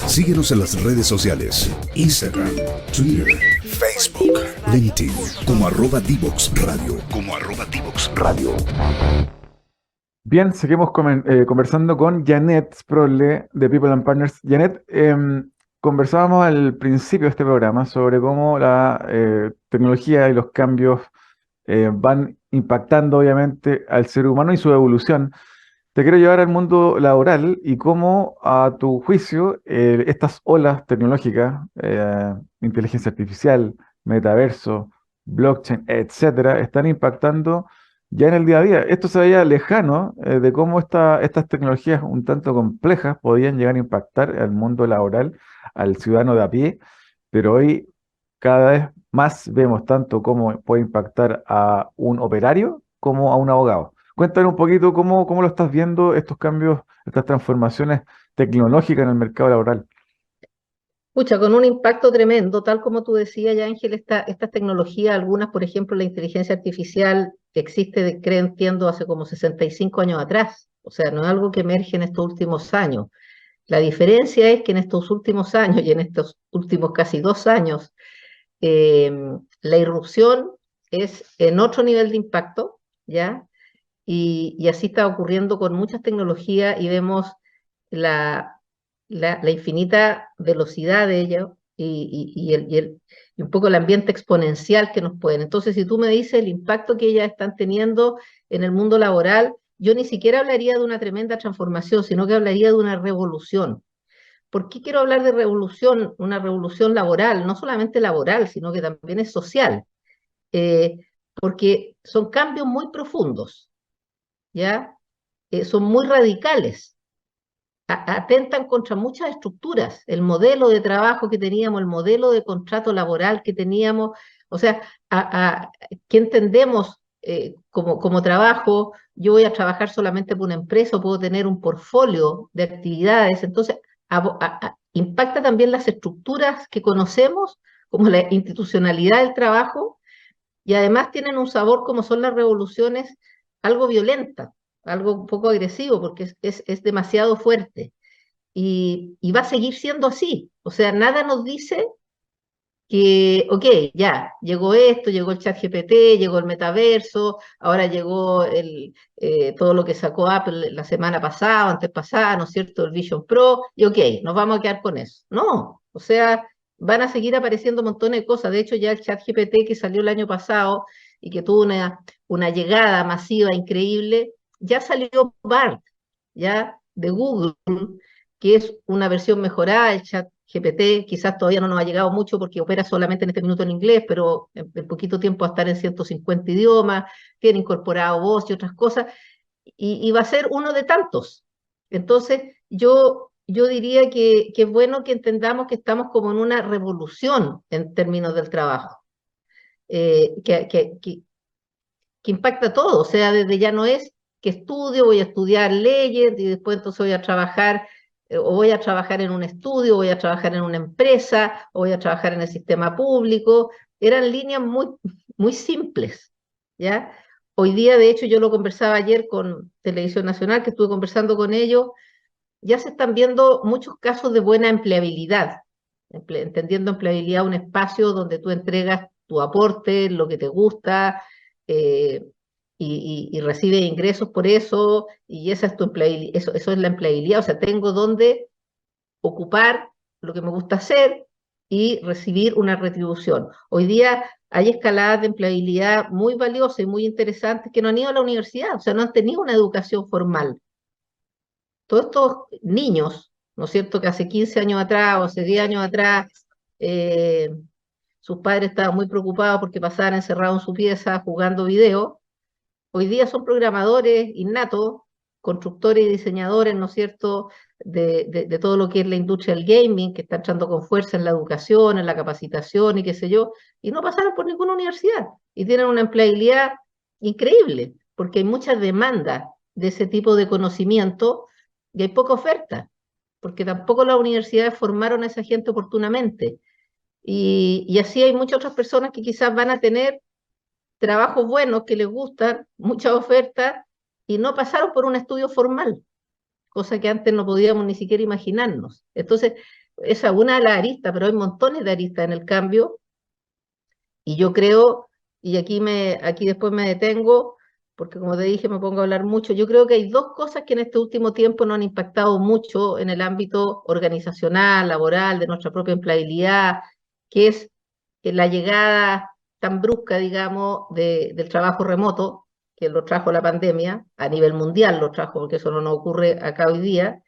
Síguenos en las redes sociales, Instagram, Twitter, Facebook, LinkedIn, como @Divoxradio, Bien, seguimos conversando con Janet Sprolle de People and Partners. Janet, conversábamos al principio de este programa sobre cómo la tecnología y los cambios van impactando obviamente al ser humano y su evolución. Te quiero llevar al mundo laboral y cómo, a tu juicio, estas olas tecnológicas, inteligencia artificial, metaverso, blockchain, etcétera, están impactando ya en el día a día. Esto se veía lejano, de cómo estas tecnologías un tanto complejas podían llegar a impactar al mundo laboral, al ciudadano de a pie, pero hoy cada vez más vemos tanto cómo puede impactar a un operario como a un abogado. Cuéntanos un poquito cómo lo estás viendo estos cambios, estas transformaciones tecnológicas en el mercado laboral. Pucha, con un impacto tremendo, tal como tú decías ya, Ángel, estas tecnologías, algunas, por ejemplo, la inteligencia artificial que existe, creo, entiendo, hace como 65 años atrás. O sea, no es algo que emerge en estos últimos años. La diferencia es que en estos últimos años y en estos últimos casi 2 años, eh, la irrupción es en otro nivel de impacto, ¿ya? Y así está ocurriendo con muchas tecnologías y vemos la, la infinita velocidad de ello y un poco el ambiente exponencial que nos pueden. Entonces, si tú me dices el impacto que ellas están teniendo en el mundo laboral, yo ni siquiera hablaría de una tremenda transformación, sino que hablaría de una revolución. ¿Por qué quiero hablar de revolución? Una revolución laboral, no solamente laboral, sino que también es social. Eh, Porque son cambios muy profundos, ¿ya? Son muy radicales, atentan contra muchas estructuras, el modelo de trabajo que teníamos, el modelo de contrato laboral que teníamos, o sea, ¿qué entendemos como trabajo? Yo voy a trabajar solamente por una empresa o puedo tener un portfolio de actividades, entonces impacta también las estructuras que conocemos, como la institucionalidad del trabajo, y además tienen un sabor como son las revoluciones, algo violenta, algo un poco agresivo, porque es demasiado fuerte. Y va a seguir siendo así. O sea, nada nos dice que, ok, ya, llegó esto, llegó el chat GPT, llegó el metaverso, ahora llegó todo lo que sacó Apple la semana pasada, antes pasada, ¿no es cierto? El Vision Pro, y ok, nos vamos a quedar con eso. No, o sea, van a seguir apareciendo montones de cosas. De hecho, ya el chat GPT que salió el año pasado y que tuvo una llegada masiva increíble, ya salió BART, ya de Google, que es una versión mejorada del chat GPT, quizás todavía no nos ha llegado mucho porque opera solamente en este minuto en inglés, pero en poquito tiempo va a estar en 150 idiomas, tiene incorporado voz y otras cosas, y va a ser uno de tantos. Entonces, yo diría que es bueno que entendamos que estamos como en una revolución en términos del trabajo, eh, que, que, que, que impacta todo, o sea, desde ya no es que estudio, voy a estudiar leyes y después entonces voy a trabajar, o voy a trabajar en un estudio, voy a trabajar en una empresa, o voy a trabajar en el sistema público. Eran líneas muy simples, ¿ya? Hoy día, de hecho, yo lo conversaba ayer con Televisión Nacional, que estuve conversando con ellos, ya se están viendo muchos casos de buena empleabilidad, entendiendo empleabilidad un espacio donde tú entregas tu aporte, lo que te gusta, eh, y recibes ingresos por eso, y esa es tu empleabilidad, eso es la empleabilidad, o sea, tengo donde ocupar lo que me gusta hacer y recibir una retribución. Hoy día hay escaladas de empleabilidad muy valiosas y muy interesantes que no han ido a la universidad, o sea, no han tenido una educación formal. Todos estos niños, ¿no es cierto?, que hace 15 años atrás o hace 10 años atrás, eh, sus padres estaban muy preocupados porque pasaban encerrados en su pieza jugando video. Hoy día son programadores innatos, constructores y diseñadores, ¿no es cierto?, de todo lo que es la industria del gaming, que está entrando con fuerza en la educación, en la capacitación y qué sé yo, y no pasaron por ninguna universidad y tienen una empleabilidad increíble, porque hay mucha demanda de ese tipo de conocimiento y hay poca oferta, porque tampoco las universidades formaron a esa gente oportunamente. Y así hay muchas otras personas que quizás van a tener trabajos buenos que les gustan, muchas ofertas, y no pasaron por un estudio formal, cosa que antes no podíamos ni siquiera imaginarnos. Entonces, esa es una de las aristas, pero hay montones de aristas en el cambio, y yo creo, y aquí después me detengo, porque como te dije, me pongo a hablar mucho. Yo creo que hay dos cosas que en este último tiempo nos han impactado mucho en el ámbito organizacional, laboral, de nuestra propia empleabilidad, que es la llegada tan brusca, digamos, del trabajo remoto, que lo trajo la pandemia, a nivel mundial lo trajo, porque eso no nos ocurre acá hoy día.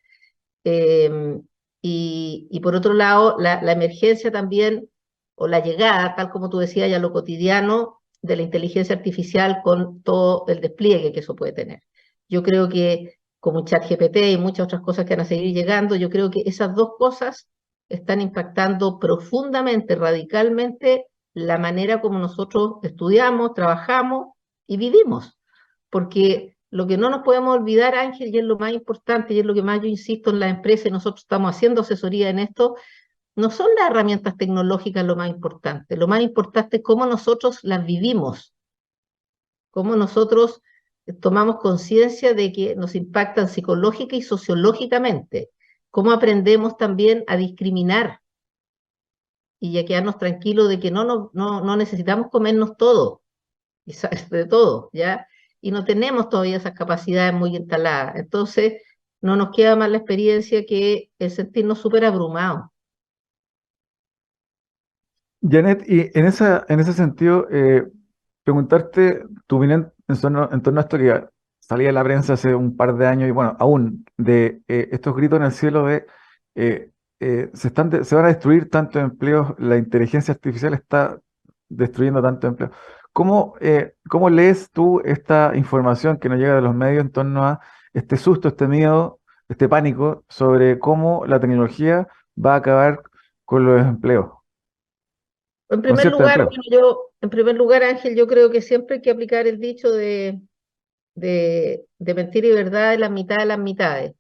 Eh, y por otro lado, la emergencia también, o la llegada, tal como tú decías, ya lo cotidiano de la inteligencia artificial con todo el despliegue que eso puede tener. Yo creo que como ChatGPT y muchas otras cosas que van a seguir llegando, yo creo que esas dos cosas están impactando profundamente, radicalmente, la manera como nosotros estudiamos, trabajamos y vivimos. Porque lo que no nos podemos olvidar, Ángel, y es lo más importante, y es lo que más yo insisto en la empresa, y nosotros estamos haciendo asesoría en esto, no son las herramientas tecnológicas lo más importante es cómo nosotros las vivimos, cómo nosotros tomamos conciencia de que nos impactan psicológica y sociológicamente, cómo aprendemos también a discriminar y a quedarnos tranquilos de que no necesitamos comernos todo, y de todo, ¿ya? Y no tenemos todavía esas capacidades muy instaladas. Entonces, no nos queda más la experiencia que el sentirnos súper abrumados. Janet, y en ese sentido, preguntarte tu opinión en torno a esto que salía en la prensa hace un par de años y bueno, aún de estos gritos en el cielo de eh, se van a destruir tantos empleos, la inteligencia artificial está destruyendo tantos empleos. ¿Cómo lees tú esta información que nos llega de los medios en torno a este susto, este miedo, este pánico sobre cómo la tecnología va a acabar con los empleos, En con primer ciertos lugar, empleos? bueno, en primer lugar, Ángel, yo creo que siempre hay que aplicar el dicho de mentira y verdad en las mitades de las mitades.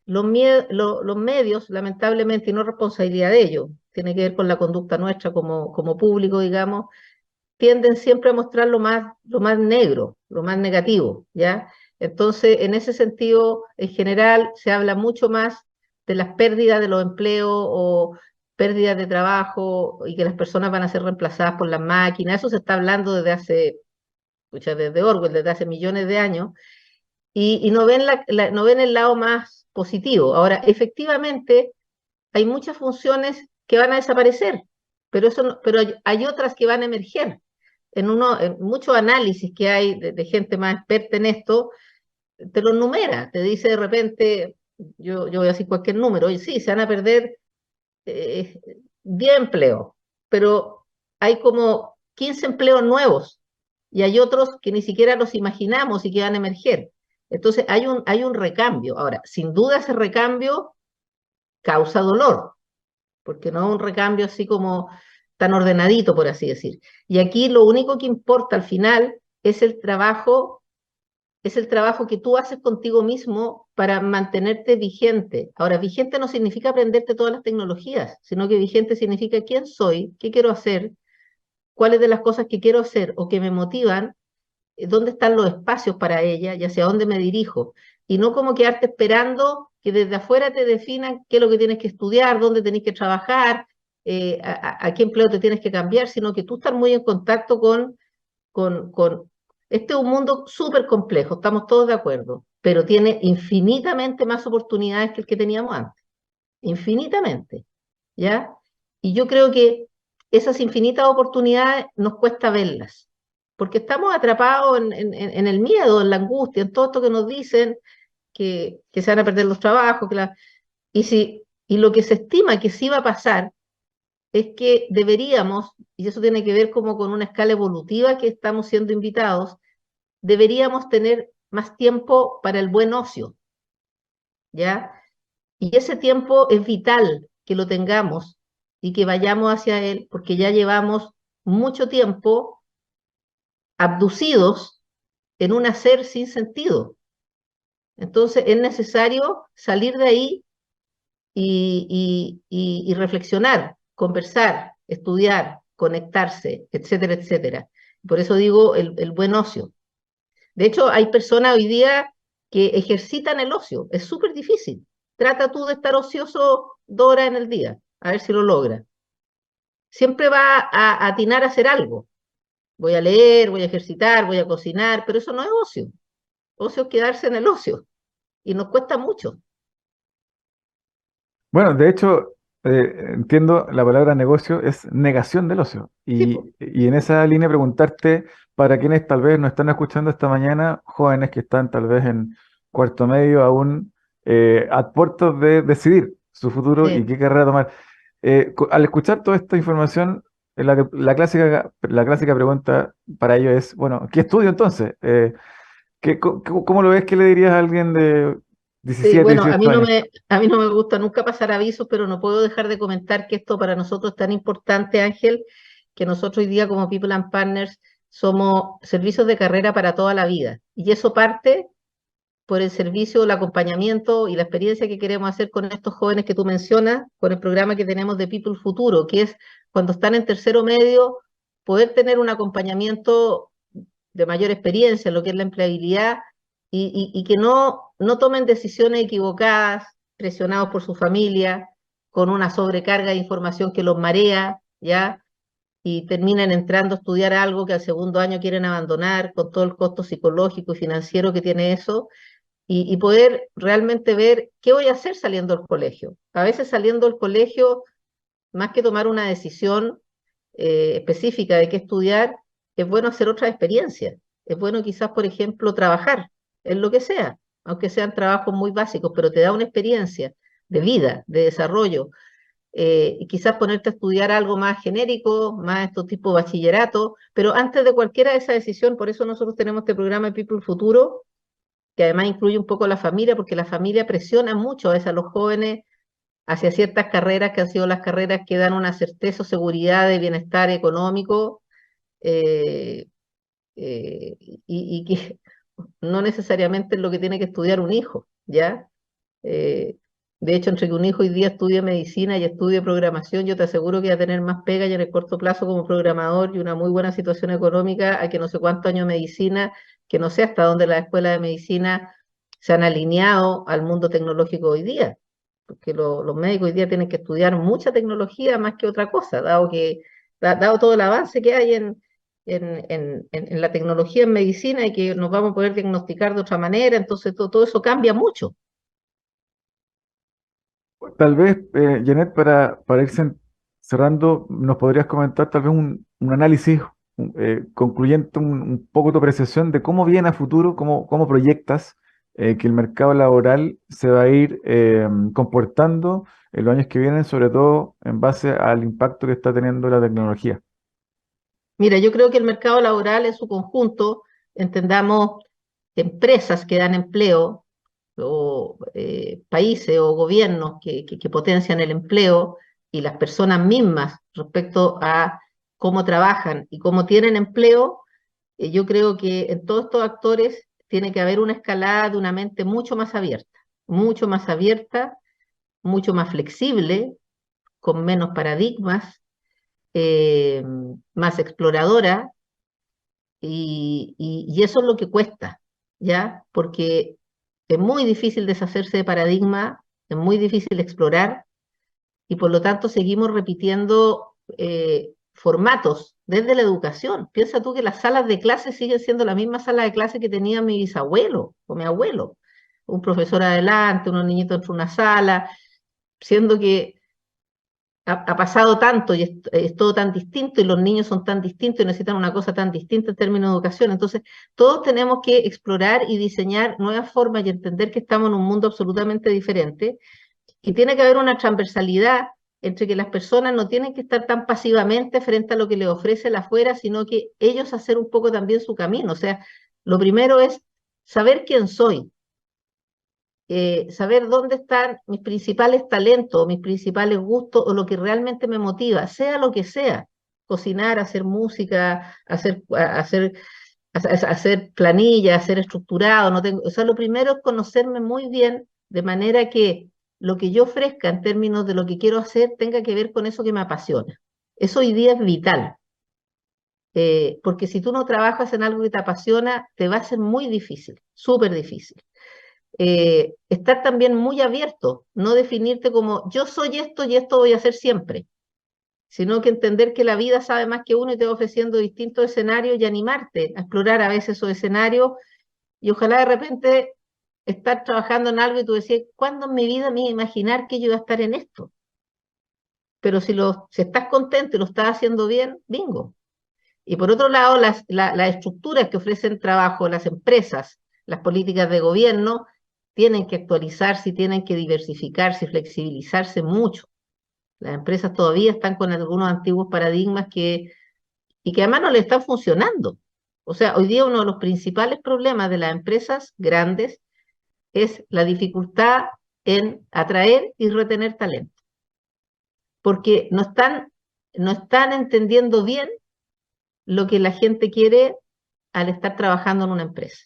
Los medios, lamentablemente, y no responsabilidad de ellos, tiene que ver con la conducta nuestra como público, digamos, tienden siempre a mostrar lo más negro, lo más negativo, ¿ya? Entonces, en ese sentido, en general, se habla mucho más de las pérdidas de los empleos o pérdidas de trabajo y que las personas van a ser reemplazadas por las máquinas. Eso se está hablando desde desde Orwell, desde hace millones de años, y no ven, no ven el lado más positivo. Ahora, efectivamente, hay muchas funciones que van a desaparecer, pero, pero hay otras que van a emerger. En muchos análisis que hay de gente más experta en esto, te lo numera, te dice de repente, yo voy a decir cualquier número, oye, sí, se van a perder eh, 10 empleos, pero hay como 15 empleos nuevos y hay otros que ni siquiera los imaginamos y que van a emerger. Entonces hay un recambio. Ahora, sin duda ese recambio causa dolor, porque no es un recambio así como tan ordenadito, por así decir. Y aquí lo único que importa al final es el trabajo que tú haces contigo mismo para mantenerte vigente. Ahora, vigente no significa aprenderte todas las tecnologías, sino que vigente significa quién soy, qué quiero hacer, cuáles de las cosas que quiero hacer o que me motivan, dónde están los espacios para ella y hacia dónde me dirijo. Y no como quedarte esperando que desde afuera te definan qué es lo que tienes que estudiar, dónde tienes que trabajar, a qué empleo te tienes que cambiar, sino que tú estás muy en contacto con... Este es un mundo súper complejo, estamos todos de acuerdo, pero tiene infinitamente más oportunidades que el que teníamos antes, infinitamente, ¿ya? Y yo creo que esas infinitas oportunidades nos cuesta verlas, porque estamos atrapados en el miedo, en la angustia, en todo esto que nos dicen, que se van a perder los trabajos, y lo que se estima que sí va a pasar es que deberíamos, y eso tiene que ver como con una escala evolutiva que estamos siendo invitados, deberíamos tener más tiempo para el buen ocio, ¿ya? Y ese tiempo es vital que lo tengamos y que vayamos hacia él, porque ya llevamos mucho tiempo abducidos en un hacer sin sentido. Entonces es necesario salir de ahí y reflexionar, conversar, estudiar, conectarse, etcétera, etcétera. Por eso digo el buen ocio. De hecho, hay personas hoy día que ejercitan el ocio. Es súper difícil. Trata tú de estar ocioso 2 horas en el día. a ver si lo logra. Siempre va a atinar a hacer algo. Voy a leer, voy a ejercitar, voy a cocinar, pero eso no es ocio. Ocio es quedarse en el ocio y nos cuesta mucho. Bueno, de hecho, entiendo la palabra negocio es negación del ocio. Sí, po. Y en esa línea preguntarte, para quienes tal vez no están escuchando esta mañana, jóvenes que están tal vez en cuarto medio aún a puertos de decidir su futuro y Sí. qué carrera tomar. Al escuchar toda esta información, la clásica pregunta para ellos es, bueno, ¿qué estudio entonces? ¿Cómo lo ves? ¿Qué le dirías a alguien de Sí, 17, bueno, 18 años? a mí no me gusta nunca pasar avisos, pero no puedo dejar de comentar que esto para nosotros es tan importante, Ángel, que nosotros hoy día como People and Partners somos servicios de carrera para toda la vida. Y eso parte por el servicio, el acompañamiento y la experiencia que queremos hacer con estos jóvenes que tú mencionas, con el programa que tenemos de People Futuro, que es cuando están en tercero medio, poder tener un acompañamiento de mayor experiencia en lo que es la empleabilidad y que no tomen decisiones equivocadas, presionados por su familia, con una sobrecarga de información que los marea, ¿ya? Y terminen entrando a estudiar algo que al segundo año quieren abandonar, con todo el costo psicológico y financiero que tiene eso, y poder realmente ver qué voy a hacer saliendo del colegio. A veces saliendo del colegio, más que tomar una decisión específica de qué estudiar, es bueno hacer otras experiencias. Es bueno quizás, por ejemplo, trabajar en lo que sea, aunque sean trabajos muy básicos, pero te da una experiencia de vida, de desarrollo. Y quizás ponerte a estudiar algo más genérico, más estos tipos de bachillerato, pero antes de cualquiera de esa decisión, por eso nosotros tenemos este programa de People Futuro, que además incluye un poco la familia, porque la familia presiona mucho a veces a los jóvenes hacia ciertas carreras que han sido las carreras que dan una certeza o seguridad de bienestar económico eh, y que no necesariamente es lo que tiene que estudiar un hijo, ¿ya? Eh, de hecho, entre que un hijo hoy día estudie medicina y estudie programación, yo te aseguro que va a tener más pega y en el corto plazo como programador y una muy buena situación económica a que no sé cuántos años de medicina, que no sé hasta dónde las escuelas de medicina se han alineado al mundo tecnológico hoy día, porque los médicos hoy día tienen que estudiar mucha tecnología más que otra cosa, dado todo el avance que hay en la tecnología en medicina y que nos vamos a poder diagnosticar de otra manera, entonces todo eso cambia mucho. Tal vez, Janet, para ir cerrando, nos podrías comentar tal vez un análisis concluyente, un poco tu apreciación de cómo viene a futuro, cómo proyectas que el mercado laboral se va a ir comportando en los años que vienen, sobre todo en base al impacto que está teniendo la tecnología. Mira, yo creo que el mercado laboral en su conjunto, entendamos empresas que dan empleo, o países o gobiernos que potencian el empleo y las personas mismas respecto a cómo trabajan y cómo tienen empleo, yo creo que en todos estos actores tiene que haber una escalada de una mente mucho más abierta, mucho más flexible, con menos paradigmas, eh, más exploradora, y eso es lo que cuesta, ¿ya? Porque es muy difícil deshacerse de paradigma, es muy difícil explorar, y por lo tanto seguimos repitiendo formatos desde la educación. Piensa tú que las salas de clase siguen siendo la misma sala de clase que tenía mi bisabuelo o mi abuelo. Un profesor adelante, unos niñitos dentro de una sala, siendo que ha pasado tanto y es todo tan distinto y los niños son tan distintos y necesitan una cosa tan distinta en términos de educación. Entonces, todos tenemos que explorar y diseñar nuevas formas y entender que estamos en un mundo absolutamente diferente y tiene que haber una transversalidad entre que las personas no tienen que estar tan pasivamente frente a lo que les ofrece la afuera, sino que ellos hacer un poco también su camino. O sea, lo primero es saber quién soy, saber dónde están mis principales talentos, mis principales gustos o lo que realmente me motiva, sea lo que sea, cocinar, hacer música, hacer planilla, hacer estructurado, no tengo, o sea, lo primero es conocerme muy bien de manera que lo que yo ofrezca en términos de lo que quiero hacer tenga que ver con eso que me apasiona. Eso hoy día es vital, porque si tú no trabajas en algo que te apasiona, te va a ser muy difícil, súper difícil. estar también muy abierto, no definirte como yo soy esto y esto voy a hacer siempre, sino que entender que la vida sabe más que uno y te va ofreciendo distintos escenarios y animarte a explorar a veces esos escenarios y ojalá de repente estar trabajando en algo y tú decías, ¿cuándo en mi vida me iba a imaginar que yo iba a estar en esto? Pero si estás contento y lo estás haciendo bien, bingo. Y por otro lado, las estructuras que ofrecen trabajo, las empresas, las políticas de gobierno, tienen que actualizarse y tienen que diversificarse y flexibilizarse mucho. Las empresas todavía están con algunos antiguos paradigmas y que además no le están funcionando. O sea, hoy día uno de los principales problemas de las empresas grandes es la dificultad en atraer y retener talento, porque no están entendiendo bien lo que la gente quiere al estar trabajando en una empresa.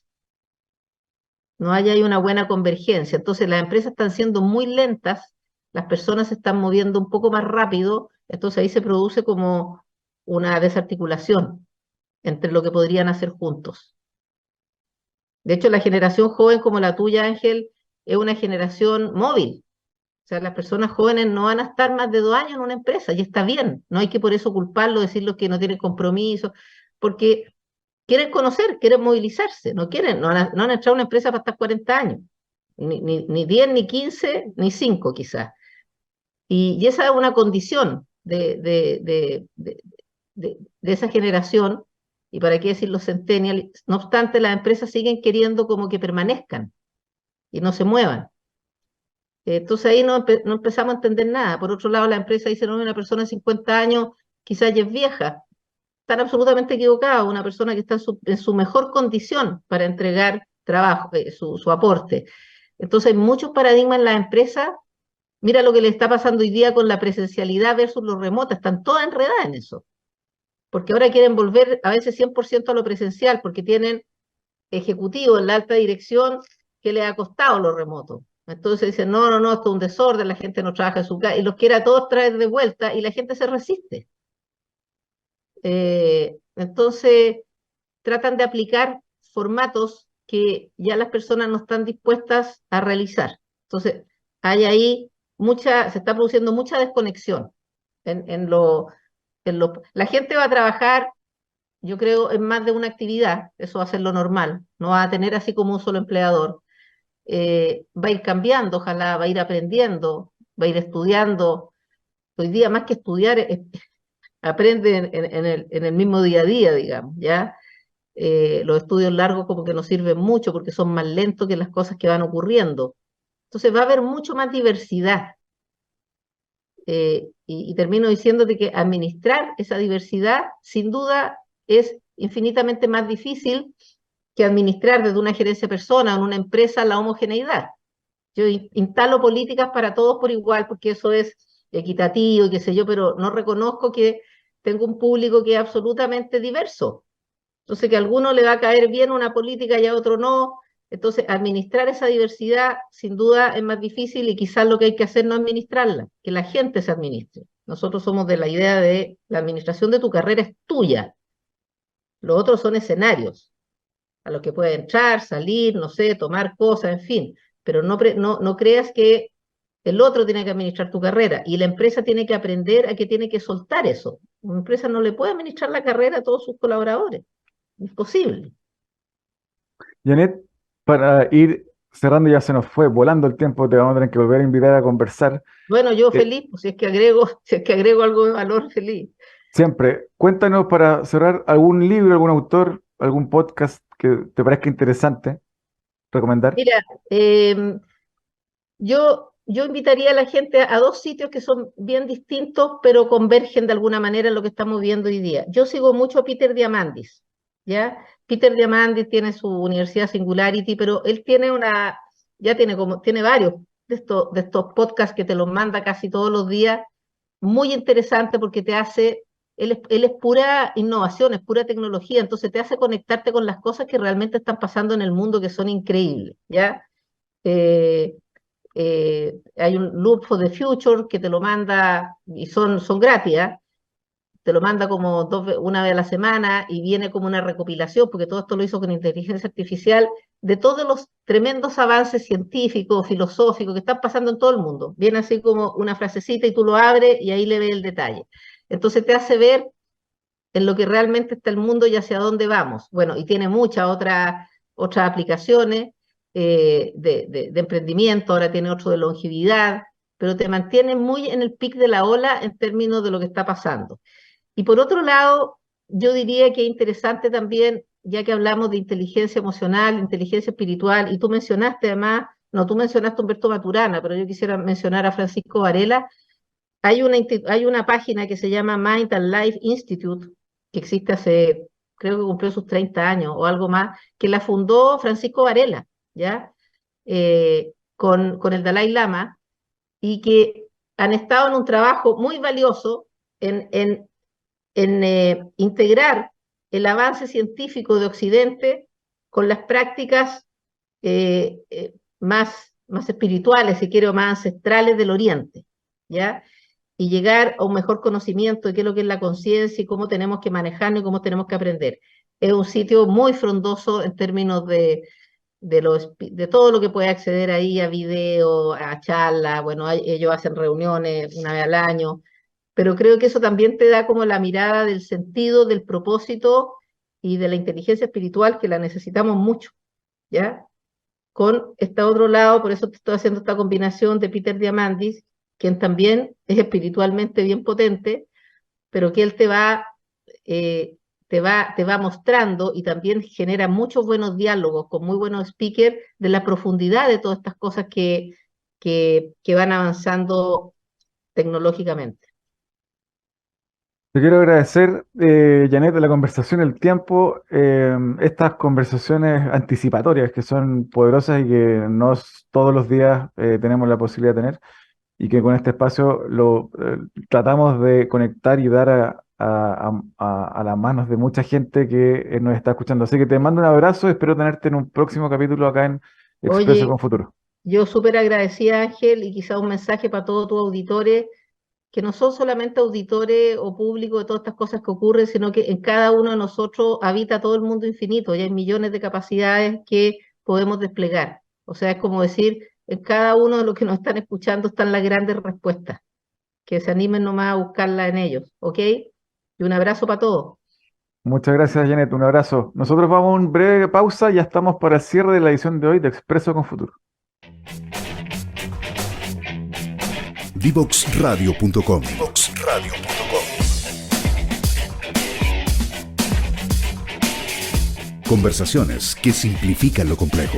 No hay ahí una buena convergencia. Entonces las empresas están siendo muy lentas, las personas se están moviendo un poco más rápido, entonces ahí se produce como una desarticulación entre lo que podrían hacer juntos. De hecho, la generación joven como la tuya, Ángel, es una generación móvil. O sea, las personas jóvenes no van a estar más de 2 años en una empresa y está bien. No hay que por eso culparlo, decirlo que no tienen compromiso, porque quieren conocer, quieren movilizarse, no han entrado a una empresa para estar 40 años, ni 10, ni 15, ni 5 quizás. Y esa es una condición de esa generación, y para qué decir los centennials, no obstante las empresas siguen queriendo como que permanezcan y no se muevan. Entonces ahí no empezamos a entender nada. Por otro lado, la empresa dice, no, una persona de 50 años quizás ya es vieja. Están absolutamente equivocados. Una persona que está en su mejor condición para entregar trabajo, su aporte. Entonces hay muchos paradigmas en las empresas. Mira lo que le está pasando hoy día con la presencialidad versus lo remoto. Están todas enredadas en eso. Porque ahora quieren volver a veces 100% a lo presencial, porque tienen ejecutivos en la alta dirección que les ha costado lo remoto. Entonces dicen, no, esto es un desorden, la gente no trabaja en su casa, y los quiere a todos traer de vuelta, y la gente se resiste. Entonces tratan de aplicar formatos que ya las personas no están dispuestas a realizar. Entonces hay ahí se está produciendo mucha desconexión la gente va a trabajar, yo creo, en más de una actividad, eso va a ser lo normal, no va a tener así como un solo empleador. Va a ir cambiando, ojalá, va a ir aprendiendo, va a ir estudiando. Hoy día más que estudiar, aprende en el mismo día a día, digamos, ¿ya? Los estudios largos como que no sirven mucho porque son más lentos que las cosas que van ocurriendo. Entonces va a haber mucho más diversidad. Y termino diciéndote que administrar esa diversidad, sin duda, es infinitamente más difícil que administrar desde una gerencia de personas en una empresa la homogeneidad. Yo instalo políticas para todos por igual, porque eso es equitativo y qué sé yo, pero no reconozco que tengo un público que es absolutamente diverso. Entonces, que a alguno le va a caer bien una política y a otro no. Entonces, administrar esa diversidad sin duda es más difícil y quizás lo que hay que hacer no administrarla, que la gente se administre. Nosotros somos de la idea de la administración de tu carrera es tuya. Los otros son escenarios a los que puedes entrar, salir, no sé, tomar cosas, en fin. Pero no creas que el otro tiene que administrar tu carrera y la empresa tiene que aprender a que tiene que soltar eso. Una empresa no le puede administrar la carrera a todos sus colaboradores. Imposible. Janet, para ir cerrando, ya se nos fue volando el tiempo, te vamos a tener que volver a invitar a conversar. Bueno, yo Eh, feliz, pues, si es que agrego algo de valor, feliz. Siempre, cuéntanos para cerrar algún libro, algún autor, algún podcast que te parezca interesante recomendar. Mira, yo invitaría a la gente a dos sitios que son bien distintos, pero convergen de alguna manera en lo que estamos viendo hoy día. Yo sigo mucho a Peter Diamandis, ¿ya? Peter Diamandis tiene su Universidad Singularity, pero él tiene varios de estos podcasts que te los manda casi todos los días, muy interesante porque él es pura innovación, es pura tecnología, entonces te hace conectarte con las cosas que realmente están pasando en el mundo que son increíbles, ¿ya? Eh, hay un Loop for the Future que te lo manda y son gratis, ¿ah? te lo manda como una vez a la semana y viene como una recopilación, porque todo esto lo hizo con inteligencia artificial, de todos los tremendos avances científicos, filosóficos que están pasando en todo el mundo. Viene así como una frasecita y tú lo abres y ahí le ves el detalle. Entonces te hace ver en lo que realmente está el mundo y hacia dónde vamos. Bueno, y tiene muchas otras aplicaciones de emprendimiento, ahora tiene otro de longevidad, pero te mantiene muy en el pic de la ola en términos de lo que está pasando. Y por otro lado, yo diría que es interesante también, ya que hablamos de inteligencia emocional, inteligencia espiritual, y tú mencionaste además, no, tú mencionaste a Humberto Maturana, pero yo quisiera mencionar a Francisco Varela. Hay una página que se llama Mind and Life Institute, que existe hace, creo que cumplió sus 30 años o algo más, que la fundó Francisco Varela, ¿ya? Con el Dalai Lama, y que han estado en un trabajo muy valioso en integrar el avance científico de Occidente con las prácticas más espirituales, si quiero, más ancestrales del Oriente, ¿ya? Y llegar a un mejor conocimiento de qué es lo que es la conciencia y cómo tenemos que manejarnos y cómo tenemos que aprender. Es un sitio muy frondoso en términos de todo lo que puede acceder ahí, a video, a charlas. Bueno, ellos hacen reuniones una vez al año, pero creo que eso también te da como la mirada del sentido, del propósito y de la inteligencia espiritual, que la necesitamos mucho, ¿ya? Con este otro lado, por eso te estoy haciendo esta combinación de Peter Diamandis, quien también es espiritualmente bien potente, pero que él te va mostrando y también genera muchos buenos diálogos con muy buenos speakers de la profundidad de todas estas cosas que van avanzando tecnológicamente. Te quiero agradecer, Janet, de la conversación, el tiempo, estas conversaciones anticipatorias que son poderosas y que no todos los días tenemos la posibilidad de tener, y que con este espacio tratamos de conectar y dar a las manos de mucha gente que nos está escuchando. Así que te mando un abrazo y espero tenerte en un próximo capítulo acá en Expreso Oye, con Futuro. yo súper agradecida, Ángel, y quizá un mensaje para todos tus auditores, que no son solamente auditores o públicos de todas estas cosas que ocurren, sino que en cada uno de nosotros habita todo el mundo infinito y hay millones de capacidades que podemos desplegar. O sea, es como decir, en cada uno de los que nos están escuchando están las grandes respuestas, que se animen nomás a buscarlas en ellos, ¿ok? Y un abrazo para todos. Muchas gracias, Janet. Un abrazo. Nosotros vamos a una breve pausa. Ya estamos para el cierre de la edición de hoy de Expreso con Futuro. Divoxradio.com. Conversaciones que simplifican lo complejo.